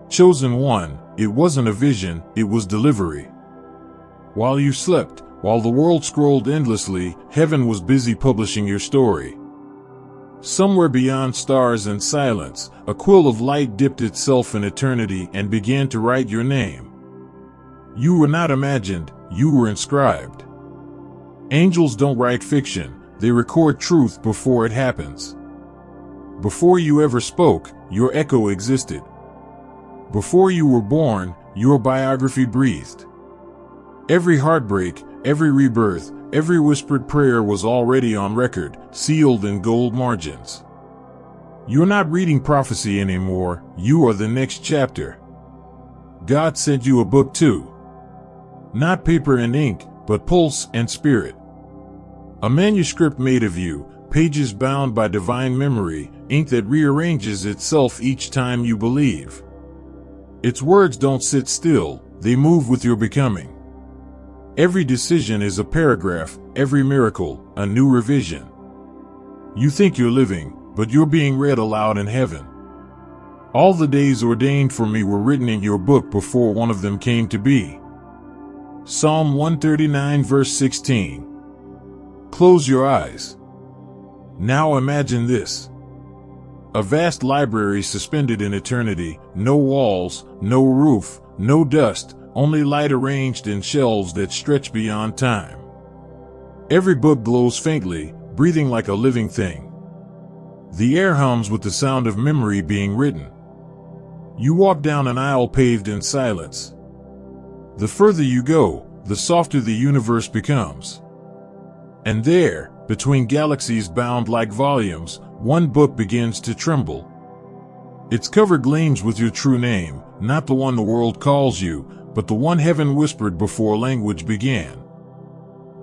Chosen one, it wasn't a vision, it was delivery. While you slept, while the world scrolled endlessly, heaven was busy publishing your story. Somewhere beyond stars and silence, a quill of light dipped itself in eternity and began to write your name. You were not imagined, you were inscribed. Angels don't write fiction, they record truth before it happens. Before you ever spoke, your echo existed. Before you were born, your biography breathed. Every heartbreak, every rebirth, every whispered prayer was already on record, sealed in gold margins. You're not reading prophecy anymore, you are the next chapter. God sent you a book too. Not paper and ink, but pulse and spirit. A manuscript made of you, pages bound by divine memory, ink that rearranges itself each time you believe. Its words don't sit still, they move with your becoming. Every decision is a paragraph, every miracle, a new revision. You think you're living, but you're being read aloud in heaven. All the days ordained for me were written in your book before one of them came to be. Psalm 139 verse 16. Close your eyes. Now imagine this. A vast library suspended in eternity, no walls, no roof, no dust, only light arranged in shelves that stretch beyond time. Every book glows faintly, breathing like a living thing. The air hums with the sound of memory being written. You walk down an aisle paved in silence. The further you go, the softer the universe becomes. And there, between galaxies bound like volumes, one book begins to tremble. Its cover gleams with your true name, not the one the world calls you, but the one heaven whispered before language began.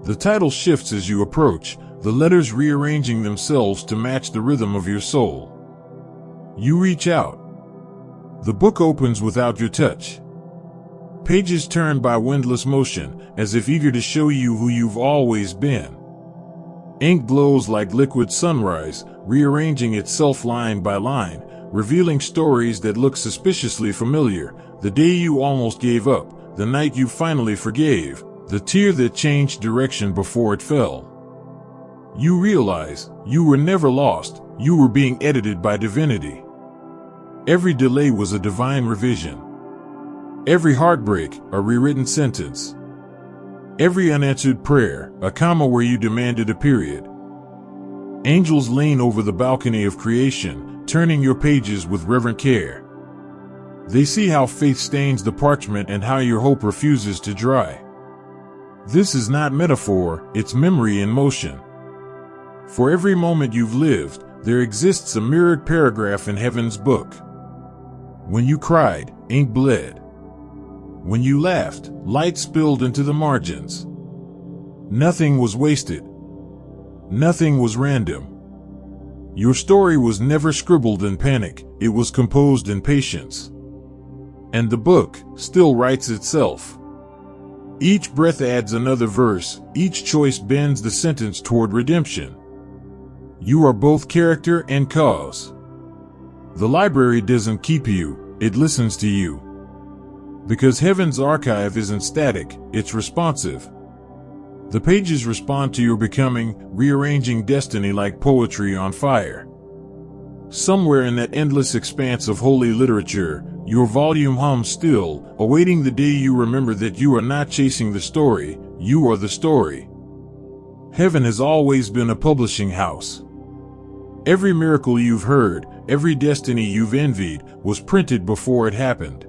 The title shifts as you approach, the letters rearranging themselves to match the rhythm of your soul. You reach out. The book opens without your touch. Pages turn by windless motion, as if eager to show you who you've always been. Ink glows like liquid sunrise, rearranging itself line by line, revealing stories that look suspiciously familiar. The day you almost gave up, the night you finally forgave, the tear that changed direction before it fell. You realize, you were never lost, you were being edited by divinity. Every delay was a divine revision. Every heartbreak, a rewritten sentence. Every unanswered prayer, a comma where you demanded a period. Angels lean over the balcony of creation, turning your pages with reverent care. They see how faith stains the parchment and how your hope refuses to dry. This is not metaphor, it's memory in motion. For every moment you've lived, there exists a mirrored paragraph in heaven's book. When you cried, ink bled. When you laughed, light spilled into the margins. Nothing was wasted. Nothing was random. Your story was never scribbled in panic, it was composed in patience. And the book still writes itself. Each breath adds another verse, each choice bends the sentence toward redemption. You are both character and cause. The library doesn't keep you, it listens to you. Because heaven's archive isn't static, it's responsive. The pages respond to your becoming, rearranging destiny like poetry on fire. Somewhere in that endless expanse of holy literature, your volume hums still, awaiting the day you remember that you are not chasing the story, you are the story. Heaven has always been a publishing house. Every miracle you've heard, every destiny you've envied, was printed before it happened.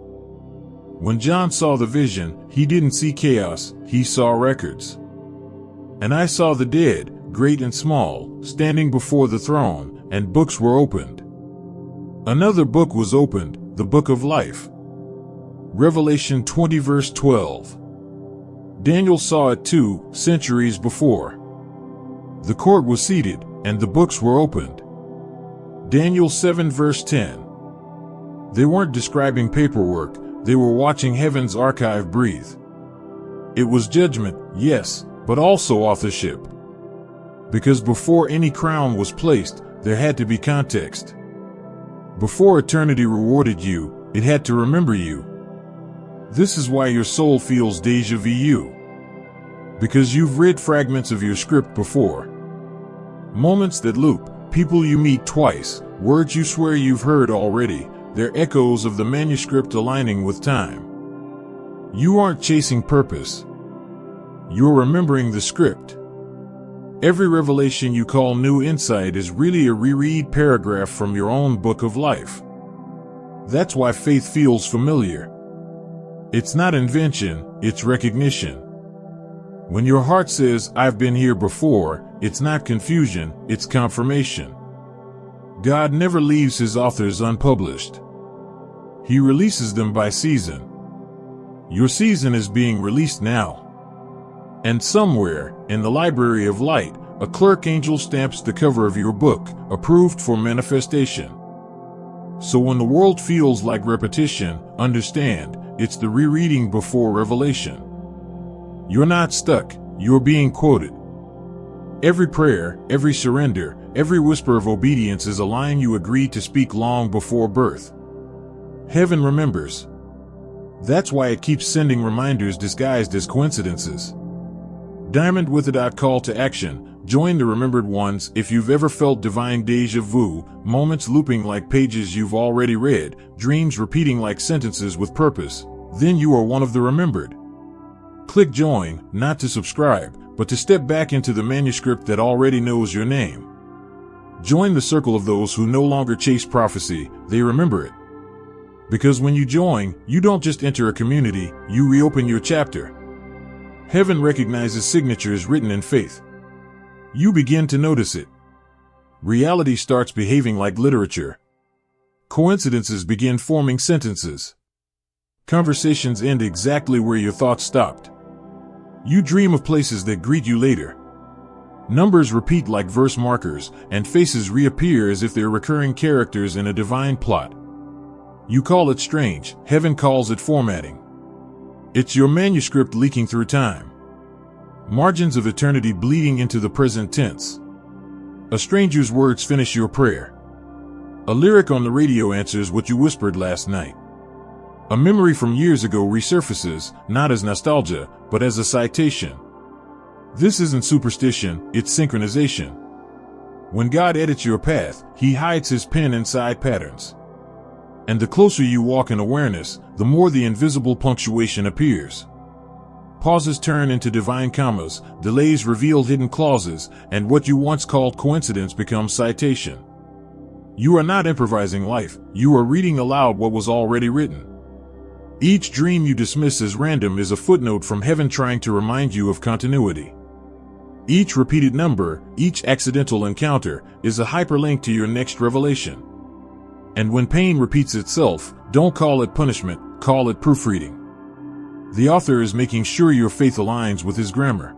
When John saw the vision, he didn't see chaos, he saw records. And I saw the dead, great and small, standing before the throne, and books were opened. Another book was opened, the book of life. Revelation 20 verse 12. Daniel saw it too, centuries before. The court was seated, and the books were opened. Daniel 7 verse 10. They weren't describing paperwork, they were watching heaven's archive breathe. It was judgment, yes, but also authorship. Because before any crown was placed, there had to be context. Before eternity rewarded you, It had to remember you. This is why your soul feels déjà vu. Because you've read fragments of your script before. Moments that loop, people you meet twice, words you swear you've heard already, they're echoes of the manuscript aligning with time. You aren't chasing purpose. You're remembering the script. Every revelation you call new insight is really a reread paragraph from your own book of life. That's why faith feels familiar. It's not invention, it's recognition. When your heart says, "I've been here before," it's not confusion, it's confirmation. God never leaves his authors unpublished. He releases them by season. Your season is being released now. And somewhere, in the library of light, a clerk angel stamps the cover of your book, approved for manifestation. So when the world feels like repetition, understand, it's the rereading before revelation. You're not stuck, you're being quoted. Every prayer, every surrender, every whisper of obedience is a line you agreed to speak long before birth. Heaven remembers. That's why it keeps sending reminders disguised as coincidences. Diamond with a call to action. Join the remembered ones. If you've ever felt divine déjà vu, moments looping like pages you've already read, dreams repeating like sentences with purpose, then you are one of the remembered. Click join, not to subscribe, but to step back into the manuscript that already knows your name. Join the circle of those who no longer chase prophecy, they remember it. Because when you join, you don't just enter a community, you reopen your chapter. Heaven recognizes signatures written in faith. You begin to notice it. Reality starts behaving like literature. Coincidences begin forming sentences. Conversations end exactly where your thoughts stopped. You dream of places that greet you later. Numbers repeat like verse markers, and faces reappear as if they're recurring characters in a divine plot. You call it strange, heaven calls it formatting. It's your manuscript leaking through time. Margins of eternity bleeding into the present tense. A stranger's words finish your prayer. A lyric on the radio answers what you whispered last night. A memory from years ago resurfaces, not as nostalgia, but as a citation. This isn't superstition, it's synchronization. When God edits your path, he hides his pen inside patterns. And the closer you walk in awareness, the more the invisible punctuation appears. Pauses turn into divine commas, delays reveal hidden clauses, and what you once called coincidence becomes citation. You are not improvising life, you are reading aloud what was already written. Each dream you dismiss as random is a footnote from heaven trying to remind you of continuity. Each repeated number, each accidental encounter, is a hyperlink to your next revelation. And when pain repeats itself, don't call it punishment, call it proofreading. The author is making sure your faith aligns with his grammar.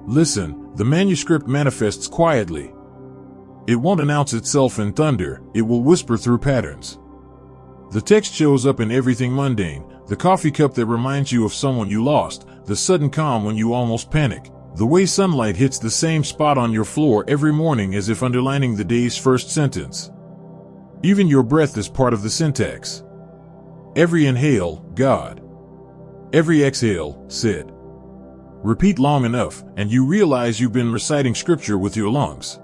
Listen, the manuscript manifests quietly. It won't announce itself in thunder, it will whisper through patterns. The text shows up in everything mundane, the coffee cup that reminds you of someone you lost, the sudden calm when you almost panic, the way sunlight hits the same spot on your floor every morning as if underlining the day's first sentence. Even your breath is part of the syntax. Every inhale, God. Every exhale, Sid. Repeat long enough, and you realize you've been reciting scripture with your lungs.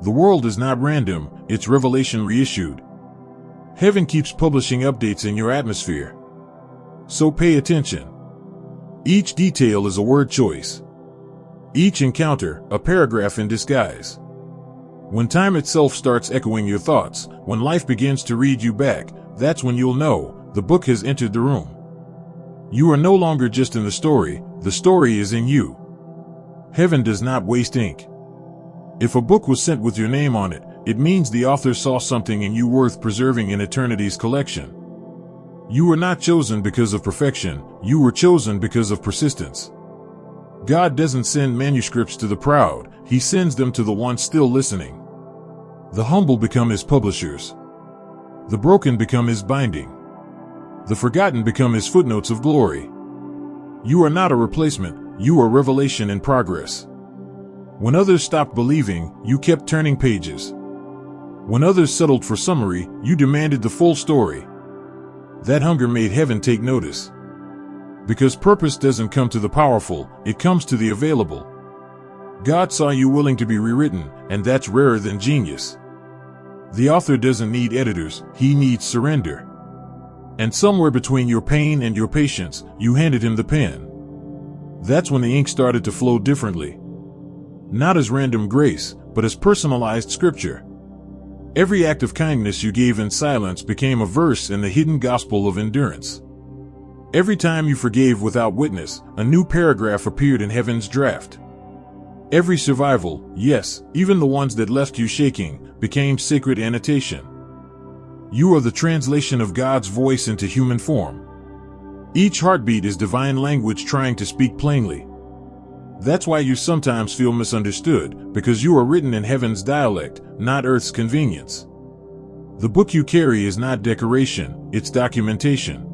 The world is not random, it's revelation reissued. Heaven keeps publishing updates in your atmosphere. So pay attention. Each detail is a word choice. Each encounter, a paragraph in disguise. When time itself starts echoing your thoughts, when life begins to read you back, that's when you'll know, the book has entered the room. You are no longer just in the story is in you. Heaven does not waste ink. If a book was sent with your name on it, it means the author saw something in you worth preserving in eternity's collection. You were not chosen because of perfection, you were chosen because of persistence. God doesn't send manuscripts to the proud, he sends them to the ones still listening. The humble become his publishers. The broken become his binding. The forgotten become his footnotes of glory. You are not a replacement, you are revelation in progress. When others stopped believing, you kept turning pages. When others settled for summary, you demanded the full story. That hunger made heaven take notice. Because purpose doesn't come to the powerful, it comes to the available. God saw you willing to be rewritten, and that's rarer than genius. The author doesn't need editors, he needs surrender. And somewhere between your pain and your patience, you handed him the pen. That's when the ink started to flow differently. Not as random grace, but as personalized scripture. Every act of kindness you gave in silence became a verse in the hidden gospel of endurance. Every time you forgave without witness, a new paragraph appeared in heaven's draft. Every survival, yes, even the ones that left you shaking, became sacred annotation. You are the translation of God's voice into human form. Each heartbeat is divine language trying to speak plainly. That's why you sometimes feel misunderstood, because you are written in heaven's dialect, not earth's convenience. The book you carry is not decoration, it's documentation.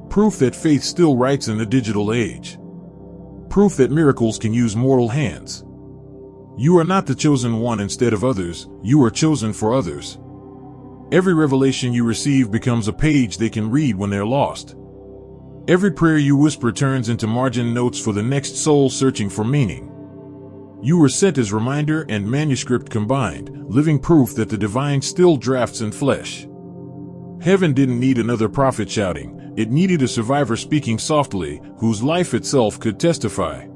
Proof that faith still writes in the digital age. Proof that miracles can use mortal hands. You are not the chosen one instead of others, you are chosen for others. Every revelation you receive becomes a page they can read when they're lost. Every prayer you whisper turns into margin notes for the next soul searching for meaning. You were sent as reminder and manuscript combined, living proof that the divine still drafts in flesh. Heaven didn't need another prophet shouting. It needed a survivor speaking softly, whose life itself could testify.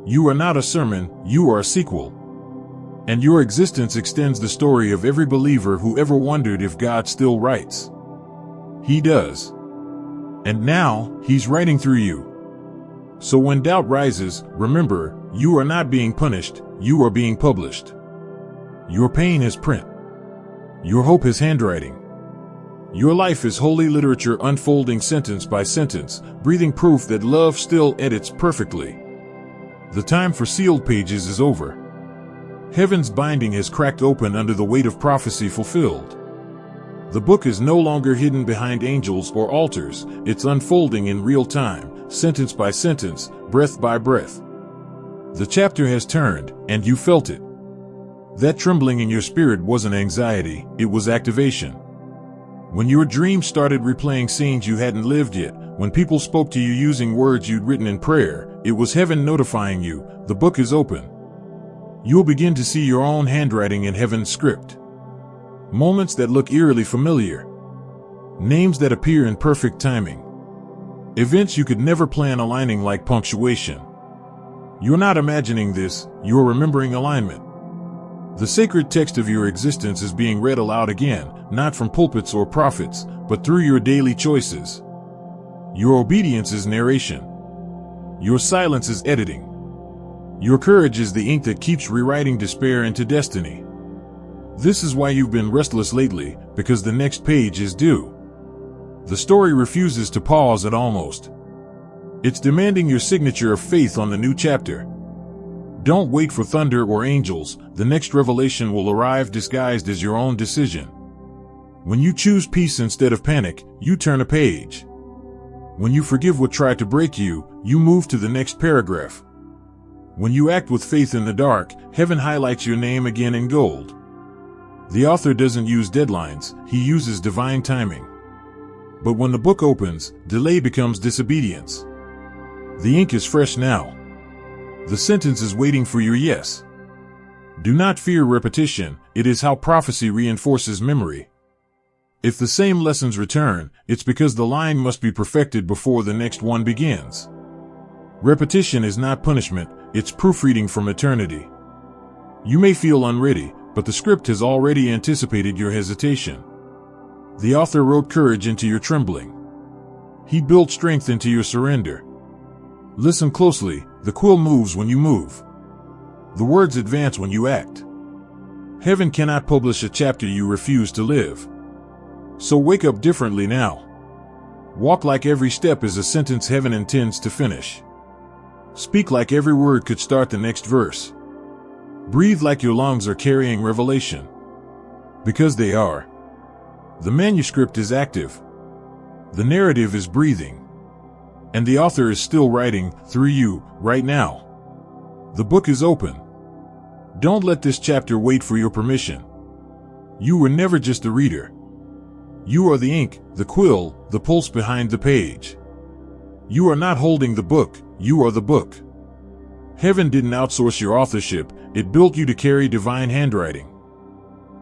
You are not a sermon, you are a sequel. And your existence extends the story of every believer who ever wondered if God still writes. He does. And now, He's writing through you. So when doubt rises, remember, you are not being punished, you are being published. Your pain is print. Your hope is handwriting. Your life is holy literature unfolding sentence by sentence, breathing proof that love still edits perfectly. The time for sealed pages is over. Heaven's binding has cracked open under the weight of prophecy fulfilled. The book is no longer hidden behind angels or altars, it's unfolding in real time, sentence by sentence, breath by breath. The chapter has turned, and you felt it. That trembling in your spirit wasn't anxiety, it was activation. When your dreams started replaying scenes you hadn't lived yet, when people spoke to you using words you'd written in prayer, it was heaven notifying you, the book is open. You'll begin to see your own handwriting in heaven's script. Moments that look eerily familiar. Names that appear in perfect timing. Events you could never plan aligning like punctuation. You're not imagining this, you're remembering alignment. The sacred text of your existence is being read aloud again, not from pulpits or prophets, but through your daily choices. Your obedience is narration. Your silence is editing. Your courage is the ink that keeps rewriting despair into destiny. This is why you've been restless lately, because the next page is due. The story refuses to pause at almost. It's demanding your signature of faith on the new chapter. Don't wait for thunder or angels, the next revelation will arrive disguised as your own decision. When you choose peace instead of panic, you turn a page. When you forgive what tried to break you, you move to the next paragraph. When you act with faith in the dark, heaven highlights your name again in gold. The author doesn't use deadlines, he uses divine timing. But when the book opens, delay becomes disobedience. The ink is fresh now. The sentence is waiting for your yes. Do not fear repetition, it is how prophecy reinforces memory. If the same lessons return, it's because the line must be perfected before the next one begins. Repetition is not punishment, it's proofreading from eternity. You may feel unready, but the script has already anticipated your hesitation. The author wrote courage into your trembling. He built strength into your surrender. Listen closely, the quill moves when you move. The words advance when you act. Heaven cannot publish a chapter you refuse to live. So wake up differently now. Walk like every step is a sentence heaven intends to finish. Speak like every word could start the next verse. Breathe like your lungs are carrying revelation. Because they are. The manuscript is active. The narrative is breathing. And the author is still writing, through you, right now. The book is open. Don't let this chapter wait for your permission. You were never just a reader. You are the ink, the quill, the pulse behind the page. You are not holding the book, you are the book. Heaven didn't outsource your authorship, it built you to carry divine handwriting.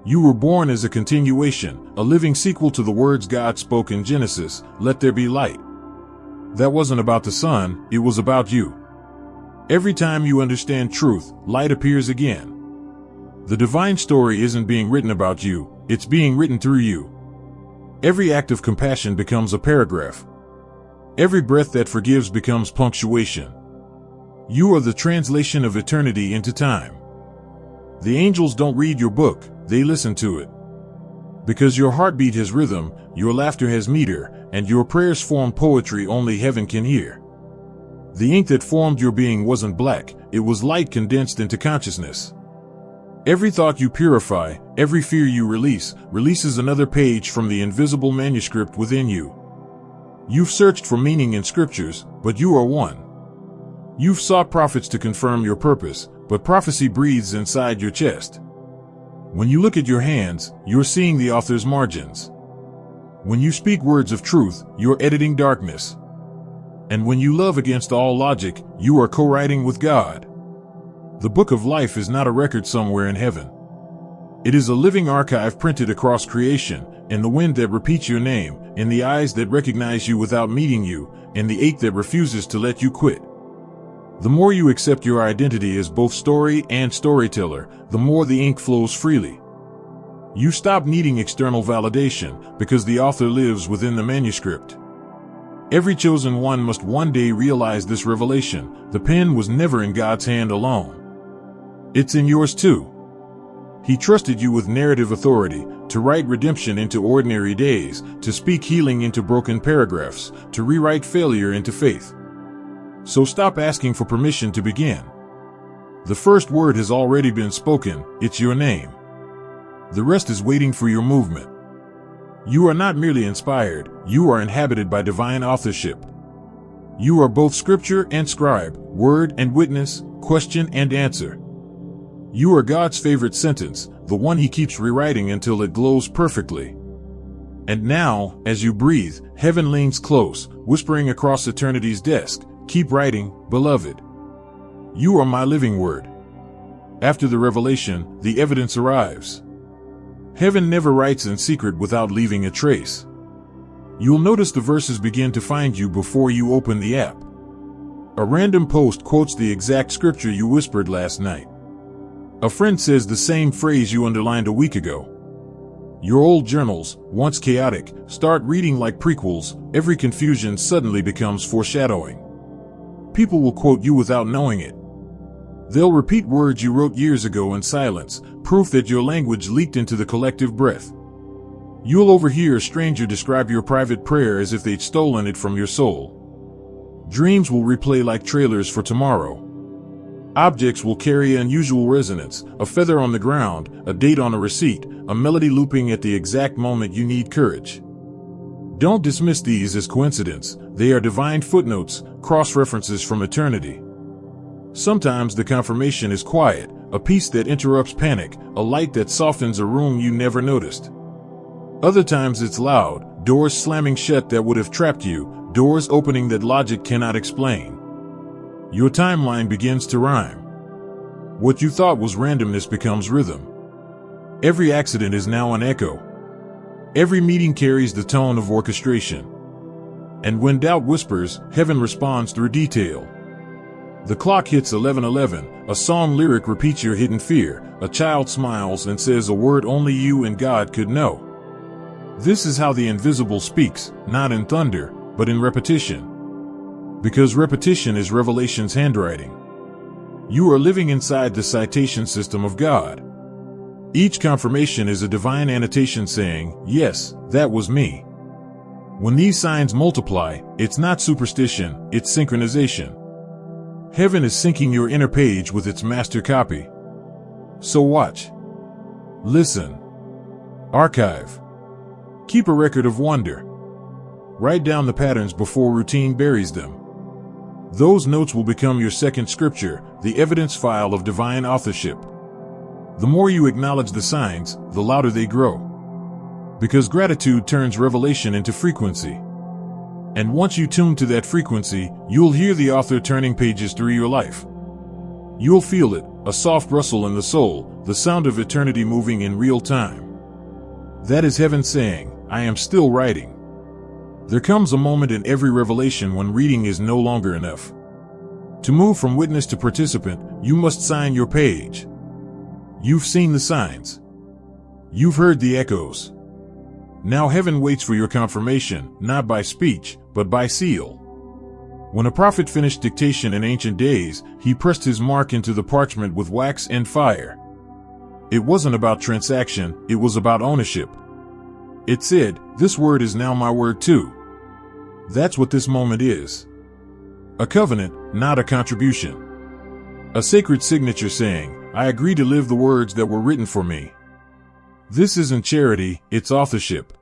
You were born as a continuation, a living sequel to the words God spoke in Genesis, "Let there be light." That wasn't about the sun, it was about you. Every time you understand truth, light appears again. The divine story isn't being written about you, it's being written through you. Every act of compassion becomes a paragraph. Every breath that forgives becomes punctuation. You are the translation of eternity into time. The angels don't read your book, they listen to it. Because your heartbeat has rhythm, your laughter has meter, and your prayers form poetry only heaven can hear. The ink that formed your being wasn't black, it was light condensed into consciousness. Every thought you purify, every fear you releases another page from the invisible manuscript within you. You've searched for meaning in scriptures, but you are one. You've sought prophets to confirm your purpose, but prophecy breathes inside your chest. When you look at your hands, you're seeing the author's margins. When you speak words of truth, you're editing darkness. And when you love against all logic, you are co-writing with God. The book of life is not a record somewhere in heaven. It is a living archive printed across creation, in the wind that repeats your name, in the eyes that recognize you without meeting you, in the ache that refuses to let you quit. The more you accept your identity as both story and storyteller, the more the ink flows freely. You stop needing external validation, because the author lives within the manuscript. Every chosen one must one day realize this revelation: the pen was never in God's hand alone. It's in yours too. He trusted you with narrative authority, to write redemption into ordinary days, to speak healing into broken paragraphs, to rewrite failure into faith. So stop asking for permission to begin. The first word has already been spoken, it's your name. The rest is waiting for your movement. You are not merely inspired, you are inhabited by divine authorship. You are both scripture and scribe, word and witness, question and answer. You are God's favorite sentence, the one he keeps rewriting until it glows perfectly. And now, as you breathe, heaven leans close, whispering across eternity's desk, "Keep writing, beloved. You are my living word." After the revelation, the evidence arrives. Heaven never writes in secret without leaving a trace. You'll notice the verses begin to find you before you open the app. A random post quotes the exact scripture you whispered last night. A friend says the same phrase you underlined a week ago. Your old journals, once chaotic, start reading like prequels. Every confusion suddenly becomes foreshadowing. People will quote you without knowing it. They'll repeat words you wrote years ago in silence, proof that your language leaked into the collective breath. You'll overhear a stranger describe your private prayer as if they'd stolen it from your soul. Dreams will replay like trailers for tomorrow. Objects will carry unusual resonance, a feather on the ground, a date on a receipt, a melody looping at the exact moment you need courage. Don't dismiss these as coincidence, they are divine footnotes, cross-references from eternity. Sometimes the confirmation is quiet, a peace that interrupts panic, a light that softens a room you never noticed. Other times it's loud, doors slamming shut that would have trapped you, doors opening that logic cannot explain. Your timeline begins to rhyme. What you thought was randomness becomes rhythm. Every accident is now an echo. Every meeting carries the tone of orchestration. And when doubt whispers, heaven responds through detail. The clock hits 11:11, a song lyric repeats your hidden fear, a child smiles and says a word only you and God could know. This is how the invisible speaks, not in thunder, but in repetition. Because repetition is revelation's handwriting. You are living inside the citation system of God. Each confirmation is a divine annotation saying, "Yes, that was me." When these signs multiply, it's not superstition, it's synchronization. Heaven is syncing your inner page with its master copy. So watch. Listen. Archive. Keep a record of wonder. Write down the patterns before routine buries them. Those notes will become your second scripture, the evidence file of divine authorship. The more you acknowledge the signs, the louder they grow. Because gratitude turns revelation into frequency. And once you tune to that frequency, you'll hear the author turning pages through your life. You'll feel it, a soft rustle in the soul, the sound of eternity moving in real time. That is heaven saying, I am still writing. There comes a moment in every revelation when reading is no longer enough. To move from witness to participant, you must sign your page. You've seen the signs. You've heard the echoes. Now heaven waits for your confirmation, not by speech, but by seal. When a prophet finished dictation in ancient days, he pressed his mark into the parchment with wax and fire. It wasn't about transaction, it was about ownership. It said, this word is now my word too. That's what this moment is. A covenant, not a contribution. A sacred signature saying, I agree to live the words that were written for me. This isn't charity, it's authorship.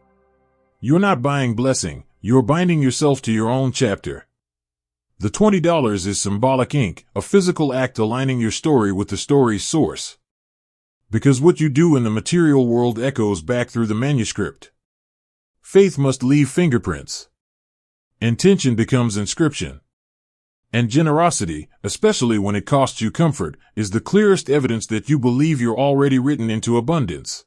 You're not buying blessing, you're binding yourself to your own chapter. The $20 is symbolic ink, a physical act aligning your story with the story's source. Because what you do in the material world echoes back through the manuscript. Faith must leave fingerprints. Intention becomes inscription. And generosity, especially when it costs you comfort, is the clearest evidence that you believe you're already written into abundance.